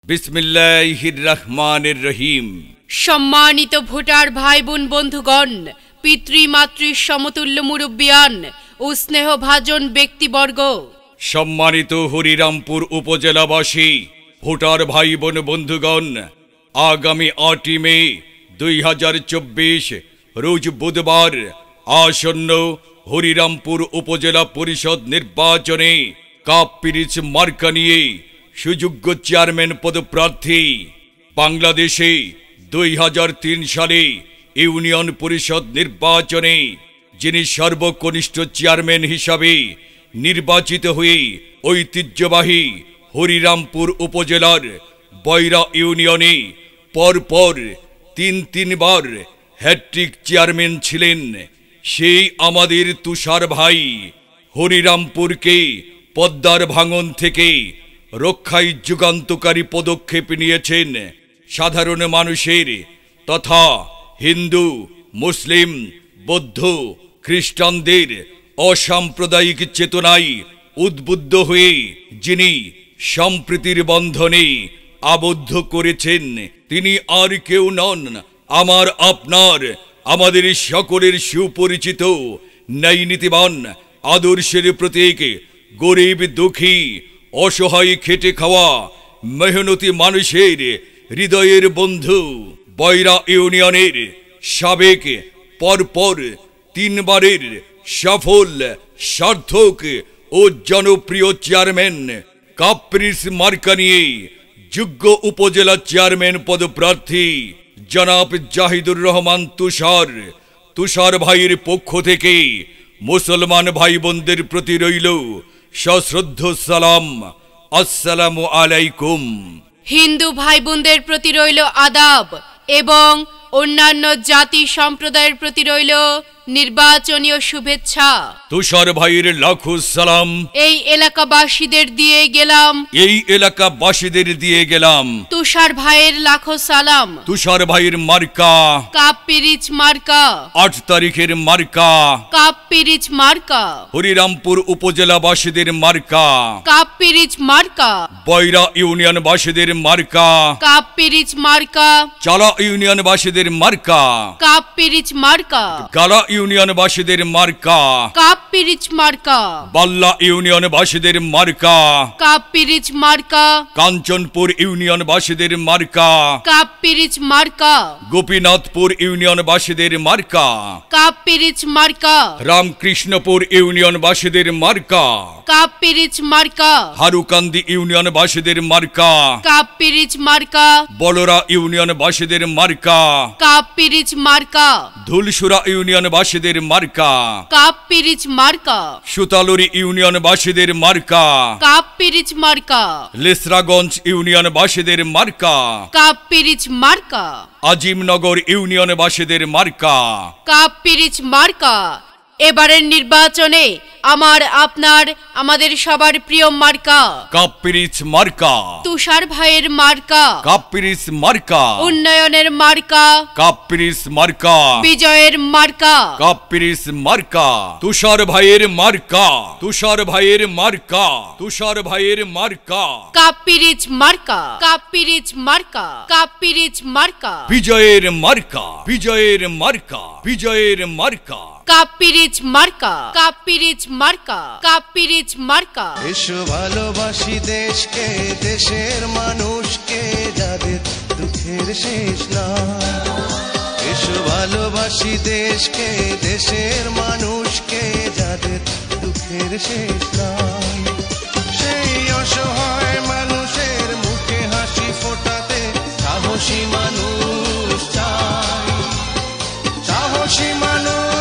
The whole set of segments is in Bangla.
বিসমিল্লাহির রহমানির রহিম। সম্মানিত ভোটার ভাই বোন বন্ধুগণ, পিতৃমাতৃ সমতুল্য মুরব্বিয়ান ও স্নেহভাজন ব্যক্তিবর্গ, সম্মানিত হরিরামপুর উপজেলাবাসী, ভোটার ভাই বোন বন্ধুগণ, আগামী 8 মে 2024 রোজ বুধবার আসন্ন হরিরামপুর উপজেলা পরিষদ নির্বাচনে কাপ পিরিচ মার্কা নিয়ে সুযোগ্য চেয়ারম্যান পদপ্রার্থী, বাংলাদেশে 2003 সালে ইউনিয়ন পরিষদ নির্বাচনে যিনি সর্বকনিষ্ঠ চেয়ারম্যান হিসাবে নির্বাচিত হয়ে ঐতিহ্যবাহী হরিরামপুর উপজেলার বৈরা ইউনিয়নে পরপর তিনবার হ্যাট্রিক চেয়ারম্যান ছিলেন, সেই আমাদের তুষার ভাই হরিরামপুরকে পদ্মার ভাঙন থেকে রক্ষায় যুগান্তকারী পদক্ষেপ নিয়েছেন। সাধারণ মানুষের তথা হিন্দু, মুসলিম, বৌদ্ধ, খ্রিস্টানদের অসাম্প্রদায়িক চেতনায় উদ্বুদ্ধ হয়ে যিনি সম্প্রীতির বন্ধনে আবদ্ধ করেছেন, তিনি আর কেউ নন, আমার আপনার আমাদের সকলের সুপরিচিত ন্যায়নীতিবান আদর্শের প্রতীক, গরিব দুঃখী অসহায় খেটে খাওয়া মেহনতি মানুষের হৃদয়ের বন্ধু, বৈরা ইউনিয়নের সাবেক পরপর 3 বারের সফল, সার্থক ও জনপ্রিয় চেয়ারম্যান, কাপ পিরিচ মার্কা নিয়ে যোগ্য উপজেলা চেয়ারম্যান পদপ্রার্থী জনাব জাহিদুর রহমান তুষার ভাইয়ের পক্ষ থেকে মুসলমান ভাই বোনদের প্রতি রইল সশ্রদ্ধ সালাম। আসসালামু আলাইকুম। হিন্দু ভাই বোনদের প্রতি রইল আদাব এবং অন্যান্য জাতি সম্প্রদায়ের প্রতি রইল নির্বাচনীয় শুভেচ্ছা। তুষার ভাইয়ের লাখো সালাম এই এলাকাবাসীদের দিয়ে গেলাম। তুষার ভাইয়ের লাখো সালাম। তুষার ভাইয়ের মার্কা কাপ পিরিচ মার্কা। 8 তারিখের মার্কা কাপ পিরিচ মার্কা। হরিরামপুর উপজেলাবাসীদের মার্কা কাপ পিরিচ মার্কা। বৈরা ইউনিয়নবাসীদের মার্কা কাপ পিরিচ মার্কা। চালা ইউনিয়নবাসীদের মার্কা কাপ পিরিচ মার্কা। গালা ইউনিয়নবাসীদের মার্কা কাপ পিরিচ মার্কা। বাল্লা ইউনিয়নবাসীদের মার্কা কাপ পিরিচ মার্কা। কাঞ্চনপুর ইউনিয়নবাসীদের মার্কা কাপ পিরিচ মার্কা। গোপীনাথপুর ইউনিয়নবাসীদের মার্কা কাপ পিরিচ মার্কা। রামকৃষ্ণপুর ইউনিয়নবাসীদের মার্কা কাপ পিরিচ মার্কা। হারুকান্দি ইউনিয়নবাসীদের মার্কা কাপ পিরিচ মার্কা। বলরা ইউনিয়নবাসীদের মার্কা কাপ পিরিচ মার্কা। ধুলসুরা ইউনিয়নবাসীদের মার্কা কাপ পিরিচ মার্কা। সুতালুরি ইউনিয়নবাসীদের মার্কা কাপ পিরিচ মার্কা। লেসরাগঞ্জ ইউনিয়নবাসীদের মার্কা কাপ পিরিচ মার্কা। আজিমনগর ইউনিয়নবাসীদের মার্কা কাপ পিরিচ মার্কা। এবারের নির্বাচনে আমার আপনার আমাদের সবার প্রিয় মার্কা কাপ পিরিচ মার্কা। তুষার ভাইয়ের মার্কা কাপ পিরিচ মার্কা। উন্নয়নের মার্কা কাপ পিরিচ মার্কা। বিজয়ের মার্কা কাপ পিরিচ মার্কা। তুষার ভাইয়ের মার্কা তুষার ভাইয়ের মার্কা তুষার ভাইয়ের মার্কা কাপ পিরিচ মার্কা। কাপ পিরিচ মার্কা। কাপ পিরিচ মার্কা। বিজয়ের মার্কা বিজয়ের মার্কা বিজয়ের মার্কা কাপ পিরিচ মার্কা। কাপ পিরিচ মার্কা। কাপ পিরিচ মার্কা। এসো ভালোবাসি দেশকে, দেশের মানুষকে, যাদের দুঃখের শেষ নাই। এসো ভালোবাসি দেশকে, দেশের মানুষকে, যাদের দুঃখের শেষ নাই। সেই অসহায় মানুষের মুখে হাসি ফোটাতে সাহসী মানুষ চাই, সাহসী মানুষ।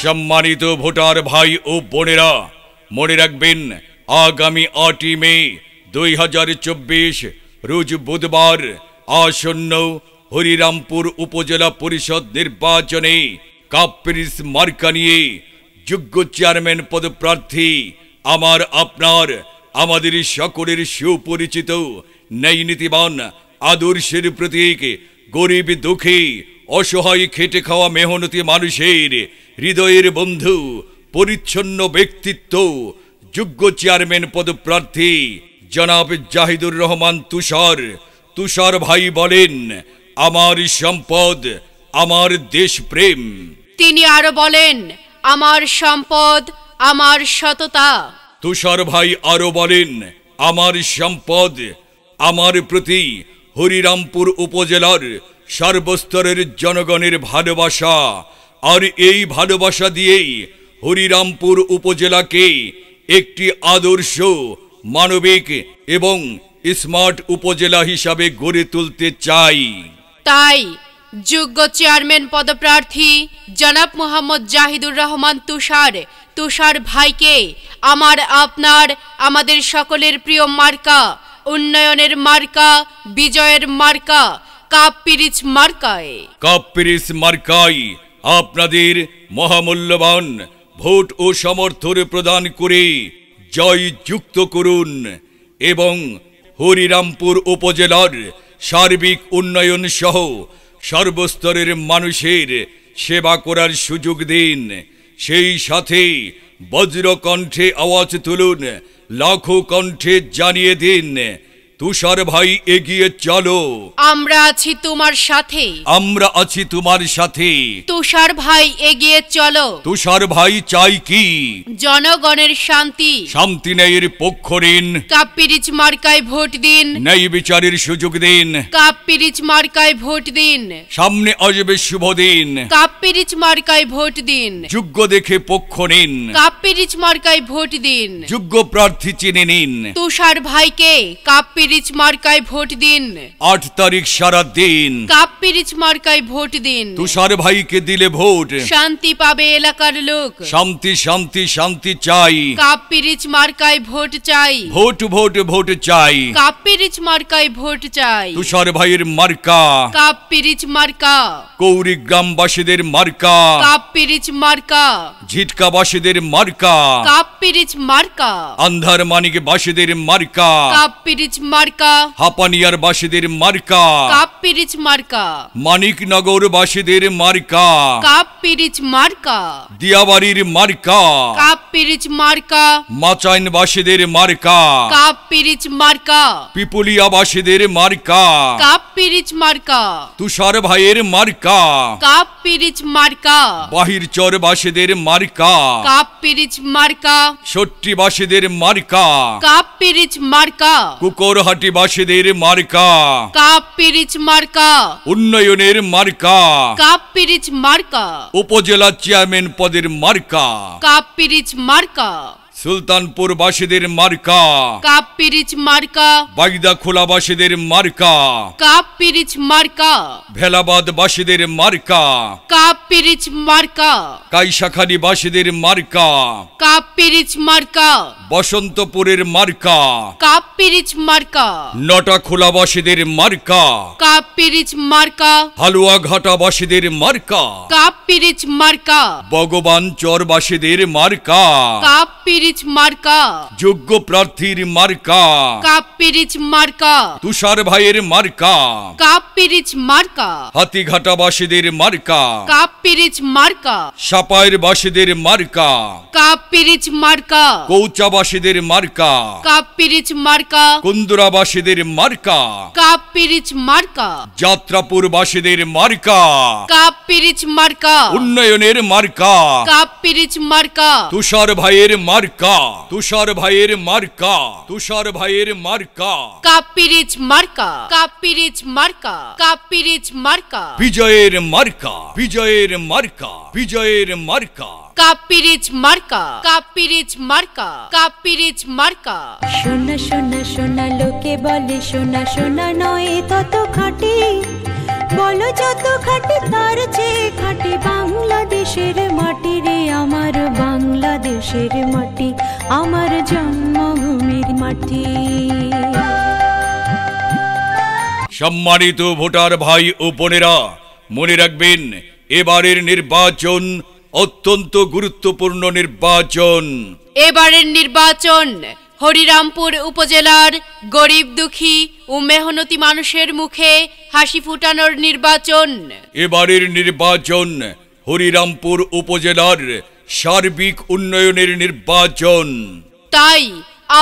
সম্মানিত ভোটার ভাই ও বোনেরা, মনে রাখবেন আগামী 8 মে 2024 রোজ বুধবার আসন্ন হরিরামপুর উপজেলা পরিষদ নির্বাচনে কাপ পিরিচ মার্কা নিয়ে যোগ্য চেয়ারম্যান পদপ্রার্থী আমার আপনার আমাদের সকলের সুপরিচিত ন্যায়নীতিবান আদর্শের প্রতীক, গরিব দুঃখী অসহায় খেটে খাওয়া মেহনতি মানুষের হৃদয়ের বন্ধু, পরিচ্ছন্ন ব্যক্তিত্ব, যোগ্য চেয়ারম্যান পদপ্রার্থী জনাব জাহিদুর রহমান তুষার তুষার ভাই বলেন, আমার সম্পদ আমার দেশপ্রেম। তিনি আরো বলেন, আমার সম্পদ আমার সততা। তুষার ভাই আরো বলেন, আমার সম্পদ আমার প্রতি হরিরামপুর উপজেলার সর্বস্তরের জনগণের ভালোবাসা, আর এই ভালোবাসা দিয়েই হরিরামপুর উপজেলাকে একটি আদর্শ মানবিক এবং স্মার্ট উপজেলা হিসাবে গড়ে তুলতে চাই। তাই যোগ্য চেয়ারম্যান পদপ্রার্থী জনাব মোহাম্মদ জাহিদুর রহমান তুষার ভাইকে আপনার আমাদের সকলের প্রিয় মার্কা, উন্নয়নের মার্কা, বিজয়ের মার্কা কাপ পিরিচ মার্কায় আপনাদের মহামূল্যবান ভোট ও সমর্থন প্রদান করে জয় যুক্ত করুন এবং হরিরামপুর উপজেলার সার্বিক উন্নয়ন সহ সর্বস্তরের মানুষের সেবা করার সুযোগ দিন। সেই সাথে বজ্রকণ্ঠে আওয়াজ তুলুন, লাখো কণ্ঠে জানিয়ে দিন, তুষার ভাই এগিয়ে চলো, আমরা আছি তোমার সাথে, আমরা আছি তোমার সাথে। তুষার ভাই এগিয়ে চলো। তুষার ভাই চাই কি? জনগণের শান্তি, শান্তি ন্যায়ের পক্ষ নিন, কাপ পিরিচ মার্কায় ভোট দিন, ন্যায় বিচারের সুযোগ দিন, কাপ পিরিচ মার্কায় ভোট দিন, সামনে আসবে শুভ দিন, কাপ পিরিচ মার্কায় ভোট দিন, যোগ্য দেখে পক্ষ নিন, কাপ পিরিচ মার্কায় ভোট দিন, যোগ্য প্রার্থী চিনে নিন। তুষার ভাইকে কাপ পিরিচ মার্কায় ভোট দিন। 8 তারিখ সারা দিন কাপ পিরিচ মার্কায় ভোট দিন। তুষার ভাইকে দিলে ভোট শান্তি পাবে এলাকার লোক, শান্তি শান্তি শান্তি চাই, কাপ পিরিচ মার্কায় ভোট চাই, ভোট ভোট ভোট চাই, কাপ পিরিচ মার্কায় ভোট চাই। তুষার ভাইয়ের মার্কা কাপ পিরিচ মার্কা, কৌরি গ্রামবাসীদের মার্কা, কাপ পিরিচ মার্কা, ঝিটকাবাসীদের মার্কা, কাপ পিরিচ মার্কা, আন্ধার মানিক বাসীদের মার্কা, কাপ পিরিচ মার্কা, হাপানিয়ার বাসীদের মার্কা, কাপ পিরিচ মার্কা, মানিকনগর বাসীদের মার্কা, কাপ পিরিচ মার্কা, দিয়াবাড়ির মার্কা, কাপ পিরিচ মার্কা, মাচাইন বাসীদের মার্কা, কাপ পিরিচ মার্কা, পিপুলিয়া বাসীদের মার্কা, কাপ পিরিচ মার্কা, তুষার ভাইয়ের মার্কা, কাপ পিরিচ মার্কা, বাহির চর বাসীদের মার্কা, কাপ পিরিচ মার্কা, সট্টি বাসীদের মার্কা, কাপ পিরিচ মার্কা, কুকরহাটি বাসীদের মার্কা, কাপ পিরিচ মার্কা, উন্নয়নের মার্কা, কাপ পিরিচ মার্কা, উপজেলা চেয়ারম্যান পদের মার্কা, কাপ পিরিচ মার্কা, সুলতানপুর বাসীদের মার্কা, কাপ পিরিচ মার্কা, বাগদা খোলা বাসীদের মার্কা, কাপ পিরিচ মার্কা, ভেলাবাদ বাসীদের মার্কা, কাপ পিরিচ মার্কা, কাইসাখালী বাসীদের মার্কা, কাপ পিরিচ মার্কা, বসন্তপুরের মার্কা, কাপ পিরিচ মার্কা, নটা খোলা বাসীদের মার্কা, কাপ পিরিচ মার্কা, হালুয়া ঘাটা বাসীদের মার্কা, কাপ পিরিচ মার্কা, ভগবান চর বাসীদের মার্কা, কাপ পিরিচ মার্কা, যোগ্য প্রার্থীর মার্কা, কাপ পিরিচ মার্কা, তুষার ভাইয়ের মার্কা, কাপ পিরিচ মার্কা, হাতিঘাটা বাসীদের মার্কা, কাপ পিরিচ মার্কা, সাপায়ের বাসীদের মার্কা, কাপ পিরিচ মার্কা, কৌচাবাসীদের মার্কা, কাপ পিরিচ মার্কা, কুন্দুরাবাসীদের মার্কা, কাপ পিরিচ মার্কা, যাত্রাপুর বাসীদের মার্কা, কাপ পিরিচ মার্কা, উন্নয়নের মার্কা, কাপ পিরিচ মার্কা, তুষার ভাইয়ের মার্কা, তুষার ভাইয়ের মার্কা, তুষার ভাইয়ের মার্কা, কাপ পিরিচ মার্কা, কাপ পিরিচ মার্কা, কাপ পিরিচ মার্কা, বিজয়ের মার্কা, বিজয়ের মার্কা, বিজয়ের মার্কা, কাপ পিরিচ মার্কা, কাপ পিরিচ মার্কা, কাপ পিরিচ মার্কা। সোনা সোনা সোনা লোকে বলে সোনা সোনা নয় তত খাঁটি, বলো যত খাঁটি তার চেয়ে খাঁটি বাংলাদেশের মাটি রে, আমার বাংলাদেশের মাটি, আমার জন্মভূমির মাটি। সম্মানিত ভোটার ভাই ও বোনেরা, মনে রাখবেন এবারের নির্বাচন অত্যন্ত গুরুত্বপূর্ণ নির্বাচন। এবারের নির্বাচন হরিরামপুর উপজেলার গরিব দুঃখী ও মেহনতি মানুষের মুখে হাসি ফুটানোর নির্বাচন। এবারের নির্বাচন হরিরামপুর উপজেলার সার্বিক উন্নয়নের নির্বাচন। তাই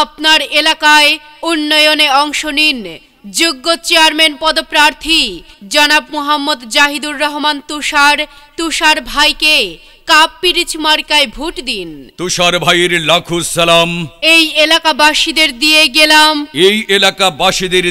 আপনার এলাকায় উন্নয়নে অংশ নিন। যোগ্য চেয়ারম্যান পদপ্রার্থী জনাব মোহাম্মদ জাহিদুর রহমান তুষার ভাইকে কাপ পিরিচ মার্কায় ভোট দিন। তুষার ভাইয়ের লাখো সালাম। এই এলাকাবাসীদের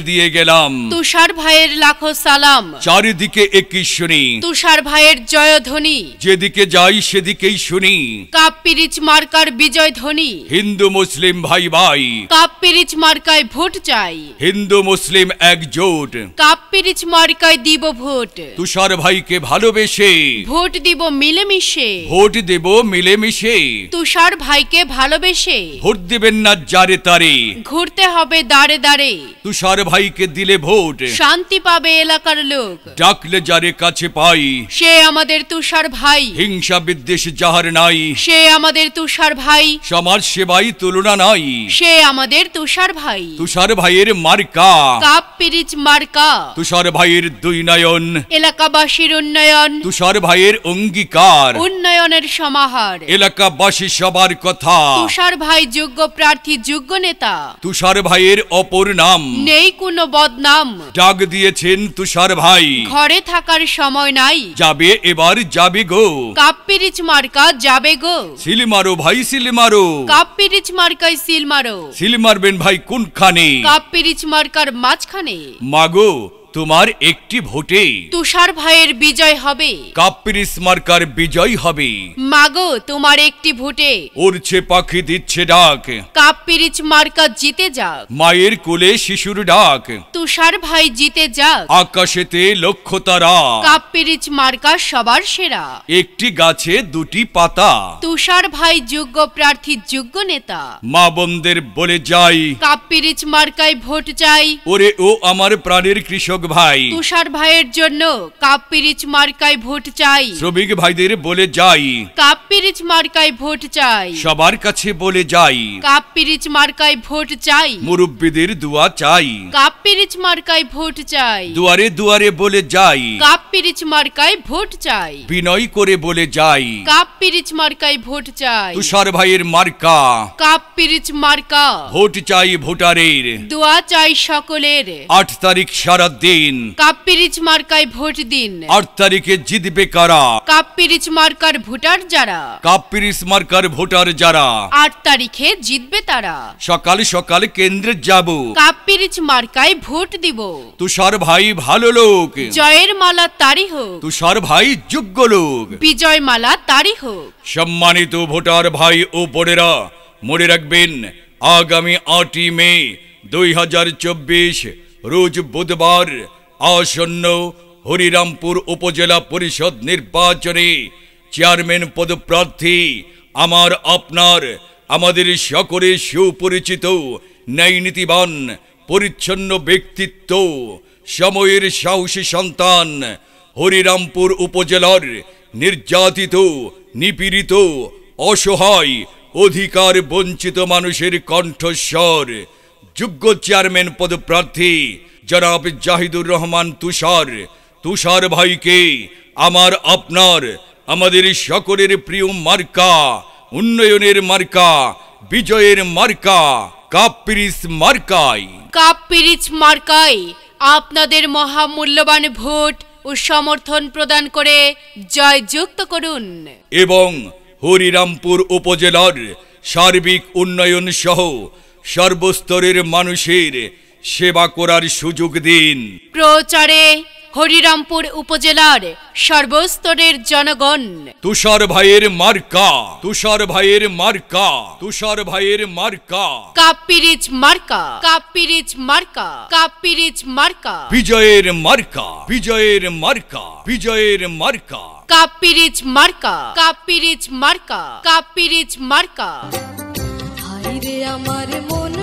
দিয়ে গেলাম তুষার ভাইয়ের লাখো সালাম। চারিদিকে একই শুনি তুষার ভাইয়ের জয়ধ্বনি, যেদিকে যাই সেদিকেই শুনি কাপ পিরিচ মার্কার বিজয় ধ্বনি। হিন্দু মুসলিম ভাই ভাই কাপ পিরিচ মার্কায় ভোট চাই, হিন্দু মুসলিম একজোট। কাপ পিরিচ মার্কায় দিব ভোট। তুষার ভাইকে ভালোবেসে ভোট দিব মিলেমিশে, ভোট দেব মিলেমিশে। তুষার ভাইকে ভালোবেসে ভোট দিবেন না যারে তারে, ঘুরতে হবে দাঁড়ে দাঁড়ে। তুষার ভাইকে দিলে ভোট শান্তি পাবে এলাকার লোক, ডাকলে যারে কাছে পাই সে আমাদের তুষার ভাই। হিংসা বিদ্বেষ যাহার নাই সে আমাদের তুষার ভাই, সমাজ সেবাই তুলনা নাই সে আমাদের তুষার ভাই। তুষার ভাইয়ের মার্কা কাপ পিরিচ মার্কা, তুষার ভাইয়ের দুই নয়ন, এলাকাবাসীর উন্নয়ন, তুষার ভাইয়ের অঙ্গীকার, উন্নয়নের সমাহার। এলাকাবাসী সবার কথা, তুষার ভাই যোগ্য প্রার্থী, যোগ্য নেতা। তুষার ভাইয়ের অপর নাম নেই কোনো বদনাম, ডাক দিয়েছেন তুষার ভাই ঘরে থাকার সময় নাই, যাবে এবার যাবে গো। কাপ পিরিচ মার্কা যাবে গো, সিল মারো ভাই সিল মারো। কাপ পিরিচ মার্কায় সিল মারো, সিল মারবেন ভাই কোনখানে? কাপ পিরিচ মার্কার মাঝখানে। মাগো তোমার একটি ভোটে তুষার ভাইয়ের বিজয় হবে, কাপ পিরিচ মার্কার বিজয় হবে। মাগো তোমার একটি ভোটে উড়ছে পাখি দিচ্ছে ডাক, কাপ পিরিচ মার্কা জিতে যাক। মায়ের কোলে শিশুর ডাক, তুষার ভাই জিতে যাক। আকাশেতে লক্ষ তারা, কাপ পিরিচ মার্কা সবার সেরা। একটি গাছে দুটি পাতা, তুষার ভাই যোগ্য প্রার্থী, যোগ্য নেতা। মা বোনদের বলে যাই কাপ পিরিচ মার্কায় ভোট চাই। ওরে ও আমার প্রাণের কৃষক ভাই, তুষার ভাইয়ের জন্য কাপ পিরিচ মার্কায় ভোট চাই। শ্রমিক ভাইদের বলে যাই কাপ পিরিচ মার্কায় ভোট চাই। সবার কাছে বলে যাই কাপ পিরিচ মার্কায় ভোট চাই। মুরব্বীদের দোয়া চাই, কাপ পিরিচ মার্কায় ভোট চাই। দুয়ারে দুয়ারে বলে যাই কাপ পিরিচ মার্কায় ভোট চাই। বিনয় করে বলে যাই কাপ পিরিচ মার্কায় ভোট চাই। তুষার ভাইয়ের মার্কা কাপ পিরিচ মার্কা, ভোট চাই ভোটারের। দোয়া চাই সকলের। 8 তারিখ সারা দিন কাপ পিরিচ মার্কায় ভোট দিন। 8 তারিখে জিতবে কারা? কাপ পিরিচ মার্কার ভোটার যারা, কাপ পিরিচ মার্কার ভোটার যারা, 8 তারিখে জিতবে তারা। সকাল সকাল কেন্দ্রে যাব, কাপ পিরিচ মার্কায় ভোট দিব। তুষার ভাই ভালো লোক, জয়ের মালা তারি হোক। তুষার ভাই যোগ্য লোক, বিজয় মালা তারি হোক। সম্মানিত ভোটার ভাই ও বোনেরা, মনে রাখবেন আগামী 8ই মে 2024 রোজ বুধবার আসন্ন হরিরামপুর উপজেলা পরিষদ নির্বাচনে চেয়ারম্যান পদপ্রার্থী আমার আপনার আমাদের সকলের সুপরিচিত ন্যায়নীতিবান পরিচ্ছন্ন ব্যক্তিত্ব, সময়ের সাহসী সন্তান, হরিরামপুর উপজেলার নির্যাতিত, নিপীড়িত, অসহায়, অধিকার বঞ্চিত মানুষের কণ্ঠস্বর, যোগ্য চেয়ারম্যান পদপ্রার্থী জনাব জাহিদুর রহমান তুষার ভাইকে আমার আপনার আমাদের সকলের প্রিয় মার্কা, উন্নয়নের মার্কা, বিজয়ের মার্কা, কাপ পিরিচ মার্কায়। কাপ পিরিচ মার্কায় আপনাদের মহামূল্যবান ভোট ও সমর্থন প্রদান করে জয়যুক্ত করুন এবং হরিরামপুর উপজেলার সার্বিক উন্নয়ন সহ সর্বস্তরের মানুষের সেবা করার সুযোগ দিন। প্রচারে হরিরামপুর উপজেলার সর্বস্তরের জনগণ তুষার ভাইয়ের মার্কা, তুষার ভাইয়ের মার্কা, তুষার ভাইয়ের মার্কা, কাপ পিরিচ মার্কা, কাপ পিরিচ মার্কা, কাপ পিরিচ মার্কা, বিজয়ের মার্কা, বিজয়ের মার্কা, বিজয়ের মার্কা, কাপ পিরিচ মার্কা, কাপ পিরিচ মার্কা, কাপ পিরিচ মার্কা। হায়রে আমার মন